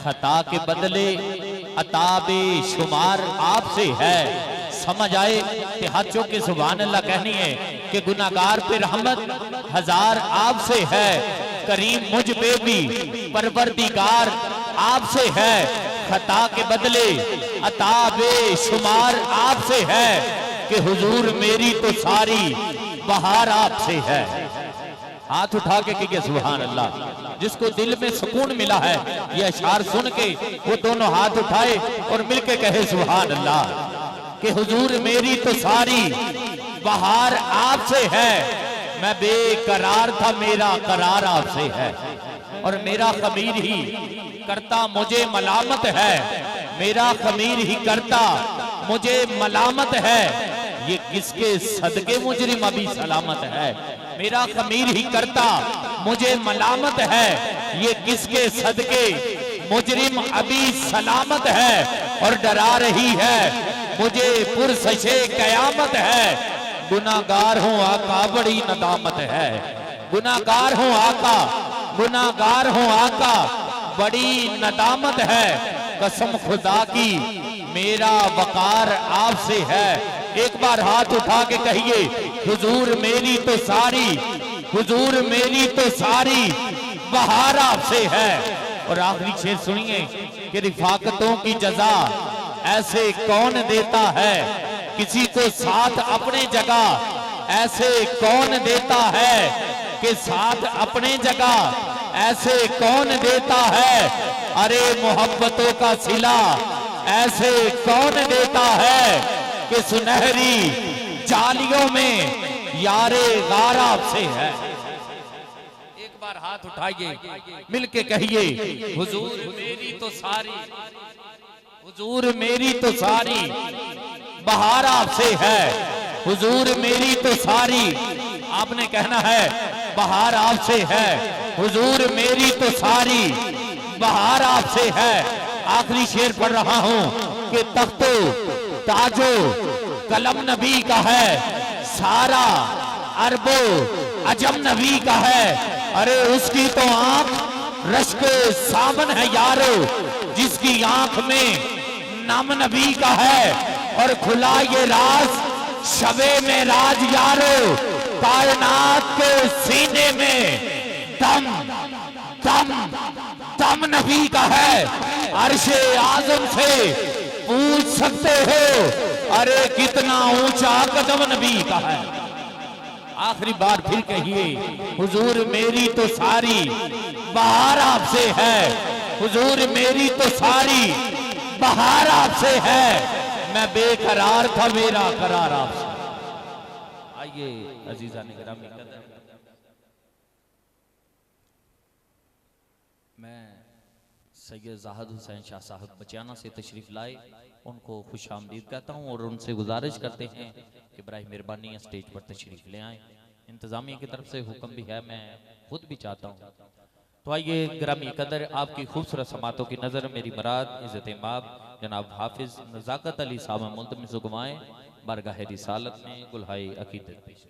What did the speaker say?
खता के बदले अताबे शुमार आपसे है। समझ आए कि हाथ चौक के सुभान अल्लाह कहनी है कि गुनाहगार पे रहमत हजार आपसे है। करीम मुझ पे भी परवरदिगार आपसे है। खता के बदले अताबे शुमार आपसे है कि हुजूर मेरी तो सारी बहार आपसे है। हाथ उठा के कहिए सुभान अल्लाह। जिसको दिल में सुकून मिला है ये अशार सुन के वो दोनों हाथ उठाए और मिलके कहे सुभान अल्लाह कि हुजूर मेरी तो सारी बहार आपसे है। मैं बेकरार था मेरा करार आपसे है। और मेरा खमीर ही करता मुझे मलामत है। मेरा खमीर ही करता मुझे मलामत है। ये किसके सदके मुजरिम अभी सलामत है। मेरा खमीर ही करता मुझे मलामत है। ये किसके सदके मुजरिम अभी सलामत है। और डरा रही है मुझे पुरसशे कयामत है। गुनाहगार हूँ आका बड़ी नदामत है। गुनाहगार हूँ आका, गुनाहगार हूँ आका बड़ी नदामत है। कसम खुदा की मेरा वकार आपसे है। एक बार हाथ उठा के कहिए हुजूर मेरी तो सारी, हुजूर मेरी तो सारी बहार आपसे है। और आखिरी शेर सुनिए कि रिफाकतों की जजा ऐसे कौन देता है। किसी को साथ अपने जगह ऐसे कौन देता है कि साथ अपने जगह ऐसे कौन देता है। अरे मोहब्बतों का सिला ऐसे कौन देता है कि सुनहरी जालियों में यारे गार आपसे है। एक बार हाथ उठाइए मिलके कहिए हुजूर मेरी तो सारी, हुजूर मेरी तो सारी बहार आपसे है। हुजूर मेरी तो सारी, आपने कहना है बहार आपसे है। हुजूर मेरी तो सारी बहार आपसे है। आखिरी शेर पढ़ रहा हूं कि तख्तो ताजो कलम नबी का है। सारा अरबो अजम नबी का है। अरे उसकी तो आंख रश्के सावन है यारो। जिसकी आंख में नाम नबी का है। और खुला ये राज शबे में राज यारो। कायनात के सीने में दम दम दम नबी का है। अर्शे आजम से पूछ सकते हो अरे कितना ऊंचा कदम नबी का है। आखिरी बार फिर कहिए हुजूर मेरी तो सारी बहार आपसे है। हुजूर मेरी तो सारी बहार आपसे है। मैं बेकरार था मेरा करार आपसे। आइए अजीजा ने गिरामी कदर, मैं सैयद ज़ाहिद हुसैन शाह साहब बचियाना से तशरीफ लाए, उनको खुश आमदीद कहता हूँ और उनसे गुजारिश करते हैं कि बराए मेहरबानी स्टेज पर तशरीफ ले आए। इंतजामिया की तरफ से हुक्म भी है, मैं खुद भी चाहता हूँ। तो आइए गिरामी कदर आपकी खूबसूरत समातों की नज़र मेरी मराद इज़्ज़त माब जनाब हाफिज नज़ाकत अली साहब मुल्तमिस गुमाए बारगाह रिसालत में गुलहाए अकीदत पेश।